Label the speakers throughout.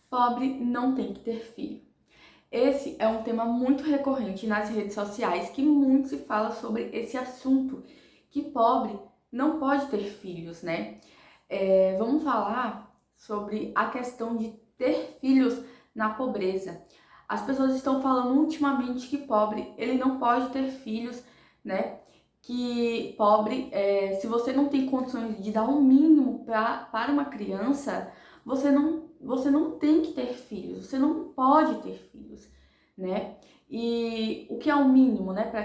Speaker 1: Pobre não tem que ter filho. Esse é um tema muito recorrente nas redes sociais, que muito se fala sobre esse assunto, que pobre não pode ter filhos, né? Vamos falar sobre a questão de ter filhos na pobreza. As pessoas estão falando ultimamente que pobre, ele não pode ter filhos, né? Que pobre, se você não tem condições de dar um mínimo para uma criança, você não tem que ter filhos, você não pode ter filhos, né? E o que é o mínimo, né, para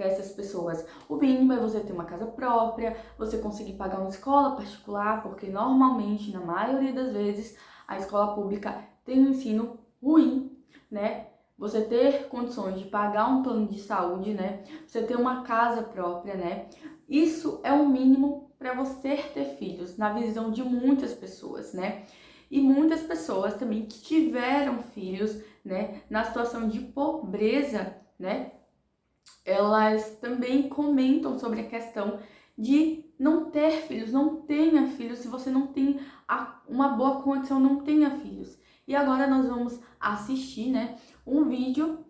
Speaker 1: essas pessoas? O mínimo é você ter uma casa própria, você conseguir pagar uma escola particular, porque normalmente, na maioria das vezes, a escola pública tem um ensino ruim, né? Você ter condições de pagar um plano de saúde, né? Você ter uma casa própria, né? Isso é o mínimo para você ter filhos, na visão de muitas pessoas, né? E muitas pessoas também que tiveram filhos, né, na situação de pobreza, né, elas também comentam sobre a questão de não ter filhos, não tenha filhos, se você não tem uma boa condição, não tenha filhos. E agora nós vamos assistir, né, um vídeo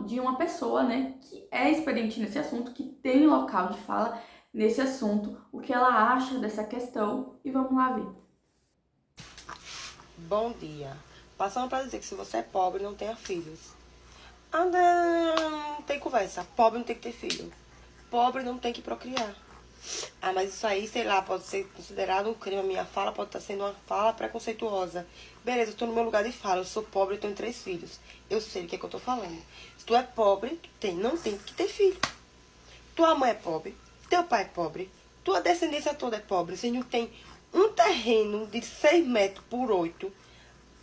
Speaker 1: de uma pessoa, né, que é experiente nesse assunto, que tem local de fala nesse assunto, o que ela acha dessa questão, e vamos lá ver.
Speaker 2: Bom dia. Passando para dizer que se você é pobre, não tenha filhos. Ah, não tem conversa. Pobre não tem que ter filho. Pobre não tem que procriar. Ah, mas isso aí, sei lá, pode ser considerado um crime. A minha fala pode estar sendo uma fala preconceituosa. Beleza, eu tô no meu lugar de fala. Eu sou pobre e tenho 3 filhos. Eu sei o que é que eu tô falando. Se tu é pobre, não tem que ter filho. Tua mãe é pobre, teu pai é pobre, tua descendência toda é pobre. Você não tem um terreno de 6 metros por 8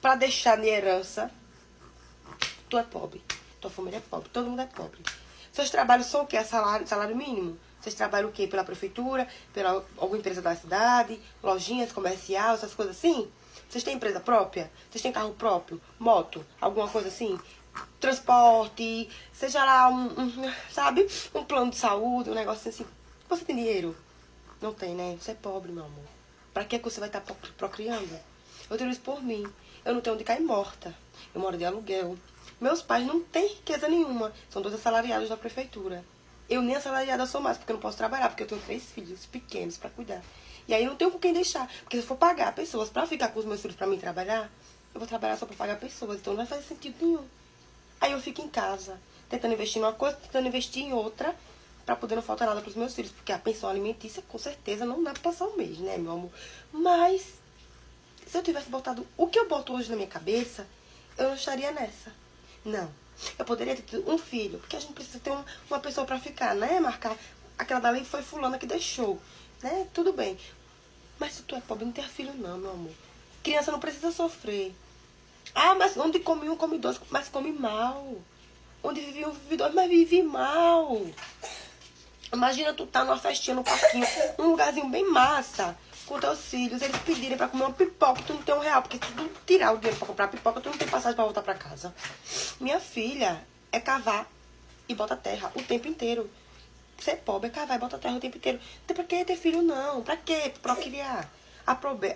Speaker 2: para deixar de herança. Tu é pobre, tua família é pobre, todo mundo é pobre. Seus trabalhos são o quê? Salário mínimo? Vocês trabalham o quê? Pela prefeitura, pela alguma empresa da cidade, lojinhas comerciais, essas coisas assim? Vocês têm empresa própria? Vocês têm carro próprio? Moto? Alguma coisa assim? Transporte, seja lá sabe? Um plano de saúde, um negócio assim. Você tem dinheiro? Não tem, né? Você é pobre, meu amor. Pra que você vai estar procriando? Eu tenho isso por mim. Eu não tenho onde cair morta. Eu moro de aluguel. Meus pais não têm riqueza nenhuma. São 2 assalariados da prefeitura. Eu nem assalariada sou mais, porque eu não posso trabalhar, porque eu tenho 3 filhos pequenos pra cuidar. E aí não tenho com quem deixar. Porque se eu for pagar pessoas pra ficar com os meus filhos pra mim trabalhar, eu vou trabalhar só pra pagar pessoas. Então não vai fazer sentido nenhum. Aí eu fico em casa, tentando investir em uma coisa, tentando investir em outra, pra poder não faltar nada pros meus filhos. Porque a pensão alimentícia, com certeza, não dá pra passar um mês, né, meu amor? Mas, se eu tivesse botado o que eu boto hoje na minha cabeça, eu não estaria nessa. Não. Eu poderia ter tido um filho, porque a gente precisa ter uma pessoa pra ficar, né? Marcar. Aquela dali foi fulana que deixou, né? Tudo bem. Mas se tu é pobre, não tem filho não, meu amor. Criança não precisa sofrer. Ah, mas onde come um, come 2, mas come mal. Onde vive um, vive 2, mas vive mal. Imagina tu tá numa festinha no parquinho, um lugarzinho bem massa, com teus filhos, eles pedirem pra comer uma pipoca, tu não tem R$ 1, porque se tu tirar o dinheiro pra comprar pipoca, tu não tem passagem pra voltar pra casa. Minha filha é cavar e bota terra o tempo inteiro. Ser pobre é cavar e bota terra o tempo inteiro. Não tem pra que ter filho, não. Pra que procriar? A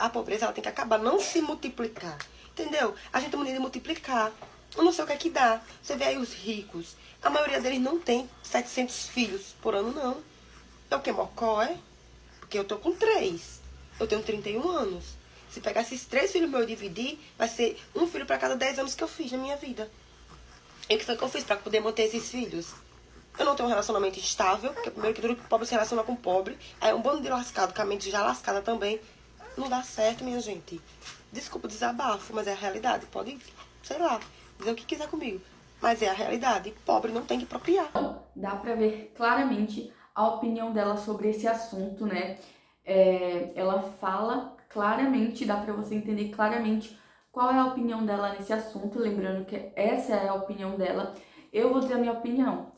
Speaker 2: pobreza ela tem que acabar, não se multiplicar. Entendeu? A gente tem mania de multiplicar. Eu não sei o que é que dá. Você vê aí os ricos. A maioria deles não tem 700 filhos por ano, não. É o que? Mocó, é? Porque eu tô com 3. Eu tenho 31 anos. Se pegar esses 3 filhos meus e dividir, vai ser um filho pra cada 10 anos que eu fiz na minha vida. E o que foi que eu fiz pra poder manter esses filhos? Eu não tenho um relacionamento estável, porque primeiro que tudo pobre se relaciona com pobre. Aí um bando de lascado, com a mente já lascada também. Não dá certo, minha gente. Desculpa o desabafo, mas é a realidade. Pode, sei lá, dizer o que quiser comigo. Mas é a realidade. Pobre não tem que procriar.
Speaker 1: Dá pra ver claramente a opinião dela sobre esse assunto, né? Ela fala claramente, dá pra você entender claramente qual é a opinião dela nesse assunto, lembrando que essa é a opinião dela. Eu vou dizer a minha opinião.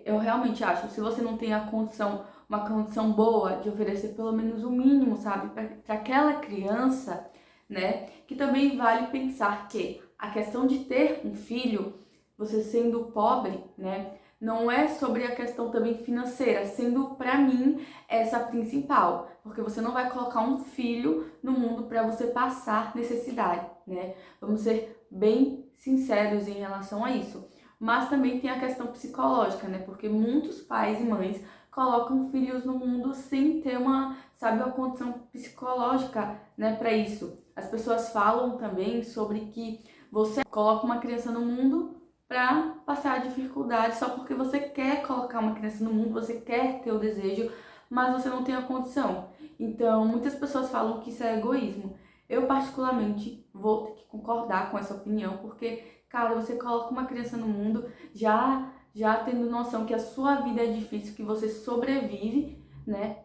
Speaker 1: Eu realmente acho, se você não tem a condição, uma condição boa de oferecer pelo menos o mínimo, sabe, para aquela criança, né? Que também vale pensar que a questão de ter um filho, você sendo pobre, né? não é sobre a questão também financeira, sendo para mim essa a principal, porque você não vai colocar um filho no mundo para você passar necessidade, né? Vamos ser bem sinceros em relação a isso. Mas também tem a questão psicológica, né? Porque muitos pais e mães colocam filhos no mundo sem ter uma condição psicológica, né, para isso. As pessoas falam também sobre que você coloca uma criança no mundo para passar dificuldade só porque você quer colocar uma criança no mundo, você quer ter o desejo, mas você não tem a condição. Então, muitas pessoas falam que isso é egoísmo. Eu, particularmente, vou ter que concordar com essa opinião, porque, cara, você coloca uma criança no mundo já tendo noção que a sua vida é difícil, que você sobrevive, né?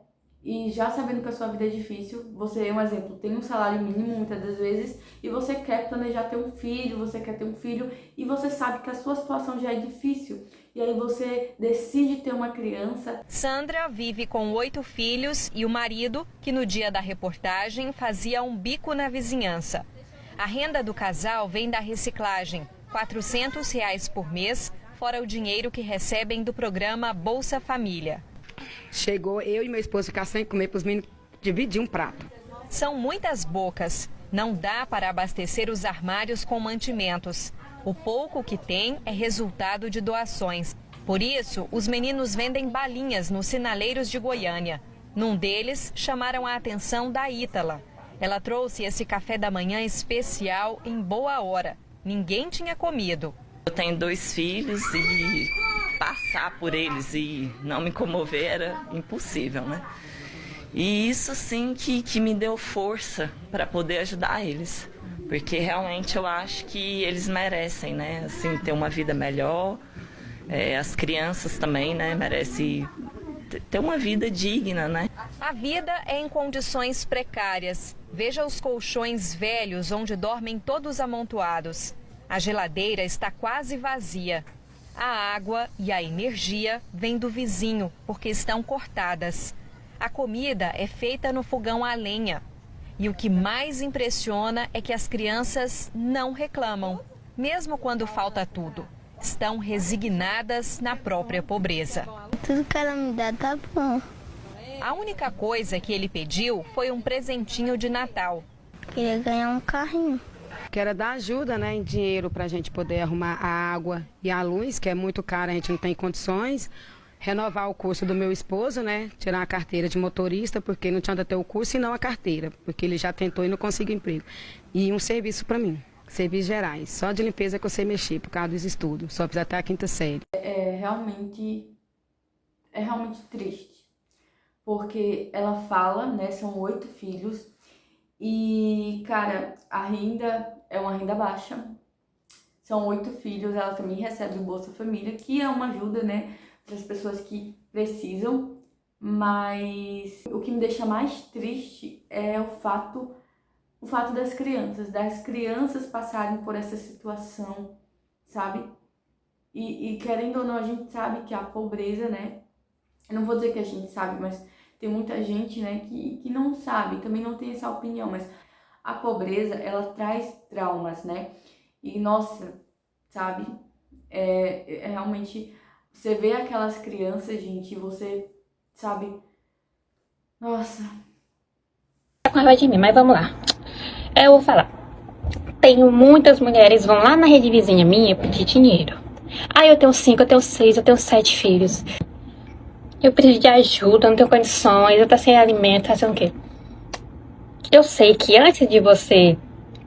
Speaker 1: E já sabendo que a sua vida é difícil, você, um exemplo, tem um salário mínimo muitas das vezes e você quer planejar ter um filho, e você sabe que a sua situação já é difícil. E aí você decide ter uma criança.
Speaker 3: Sandra vive com 8 filhos e o marido, que no dia da reportagem fazia um bico na vizinhança. A renda do casal vem da reciclagem, R$400 por mês, fora o dinheiro que recebem do programa Bolsa Família.
Speaker 4: Chegou eu e meu esposo ficar sem comer para os meninos dividir um prato.
Speaker 3: São muitas bocas. Não dá para abastecer os armários com mantimentos. O pouco que tem é resultado de doações. Por isso, os meninos vendem balinhas nos sinaleiros de Goiânia. Num deles, chamaram a atenção da Ítala. Ela trouxe esse café da manhã especial em boa hora. Ninguém tinha comido.
Speaker 5: Eu tenho 2 filhos e passar por eles e não me comover era impossível, né? E isso sim que me deu força para poder ajudar eles, porque realmente eu acho que eles merecem, né? Assim, ter uma vida melhor, as crianças também, né? Merecem ter uma vida digna, né?
Speaker 3: A vida é em condições precárias. Veja os colchões velhos onde dormem todos amontoados. A geladeira está quase vazia. A água e a energia vêm do vizinho, porque estão cortadas. A comida é feita no fogão a lenha. E o que mais impressiona é que as crianças não reclamam, mesmo quando falta tudo. Estão resignadas na própria pobreza.
Speaker 6: Tudo que ela me dá tá bom.
Speaker 3: A única coisa que ele pediu foi um presentinho de Natal.
Speaker 6: Queria ganhar um carrinho.
Speaker 4: Que era dar ajuda, né, em dinheiro para a gente poder arrumar a água e a luz, que é muito cara, a gente não tem condições. Renovar o curso do meu esposo, né, tirar a carteira de motorista, porque não tinha de ter o curso e não a carteira, porque ele já tentou e não conseguiu emprego. E um serviço para mim, serviços gerais, só de limpeza que eu sei mexer, por causa dos estudos, só precisa até a 5ª série.
Speaker 1: É realmente triste, porque ela fala, né, são 8 filhos, e, cara, a renda é uma renda baixa. São 8 filhos, ela também recebe o Bolsa Família, que é uma ajuda, né, para as pessoas que precisam. Mas o que me deixa mais triste é o fato das crianças passarem por essa situação, sabe? E querendo ou não, a gente sabe que a pobreza, né, eu não vou dizer que a gente sabe, mas tem muita gente, né, que não sabe, também não tem essa opinião, mas a pobreza, ela traz traumas, né? E, nossa, sabe, realmente, você vê aquelas crianças, gente, e você, sabe, nossa.
Speaker 7: Tá com raiva de mim, mas vamos lá. Eu vou falar. Tenho muitas mulheres vão lá na rede vizinha minha pedir dinheiro. Eu tenho 5, eu tenho 6, eu tenho 7 filhos. Eu preciso de ajuda, não tenho condições, eu tô sem alimento, tá sem o quê? Eu sei que antes de você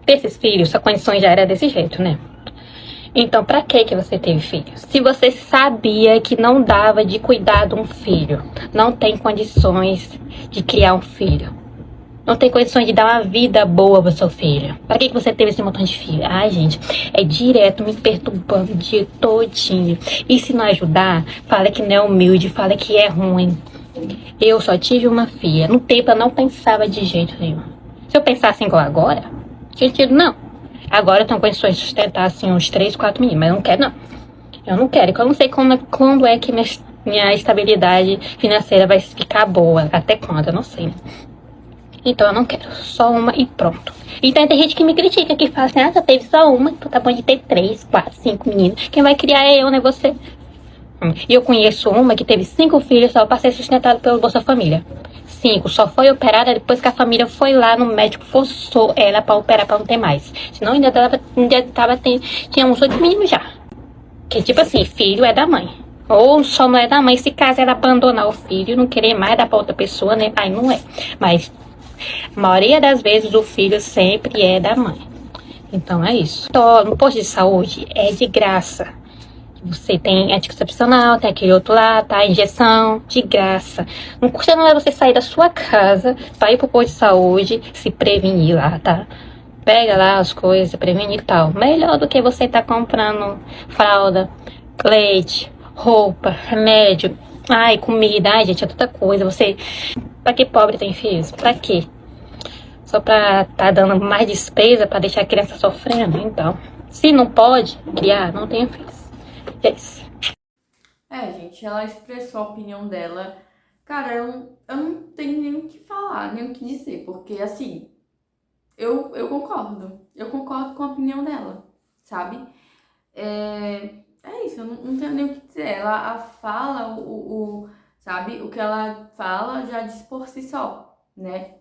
Speaker 7: ter esses filhos, sua condição já era desse jeito, né? Então, pra que você teve filhos? Se você sabia que não dava de cuidar de um filho, não tem condições de criar um filho, não tem condições de dar uma vida boa pro seu filho, pra que você teve esse montão de filho? Ai, gente, é direto me perturbando o dia todinho. E se não ajudar, fala que não é humilde, fala que é ruim. Eu só tive uma filha. No tempo eu não pensava de jeito nenhum. Se eu pensasse igual agora, tinha tido não. Agora eu tenho condições de sustentar assim uns 3, 4 meninos, mas eu não quero não. Eu não quero, porque eu não sei quando é que minha estabilidade financeira vai ficar boa. Até quando, eu não sei, né? Então eu não quero, só uma e pronto. Então tem gente que me critica, que fala assim, você teve só uma, então tá bom de ter 3, 4, 5 meninos. Quem vai criar é eu, né, você? E eu conheço uma que teve 5 filhos só para ser sustentada pelo Bolsa Família. 5, só foi operada depois que a família foi lá no médico, forçou ela para operar para não ter mais. Senão tinha uns 8 meninos já. Que tipo assim, filho é da mãe. Ou só não é da mãe, se caso ela abandonar o filho, não querer mais dar para outra pessoa, né? Aí não é. Mas a maioria das vezes o filho sempre é da mãe. Então é isso. Então, no posto de saúde é de graça. Você tem anticoncepcional, tem aquele outro lá, tá? Injeção, de graça. Não custa nada você sair da sua casa pra ir pro posto de saúde, se prevenir lá, tá? Pega lá as coisas, prevenir e tal. Melhor do que você tá comprando fralda, leite, roupa, remédio, ai, comida, ai, gente, é tanta coisa. Você, pra que pobre tem filhos? Pra quê? Só pra tá dando mais despesa pra deixar a criança sofrendo? Então, se não pode criar, não tenha filhos. Yes.
Speaker 1: Gente, ela expressou a opinião dela. Cara, eu não tenho nem o que falar, nem o que dizer, porque assim, eu concordo. Eu concordo com a opinião dela, sabe? É isso, eu não tenho nem o que dizer. Ela fala, sabe? O que ela fala já diz por si só, né?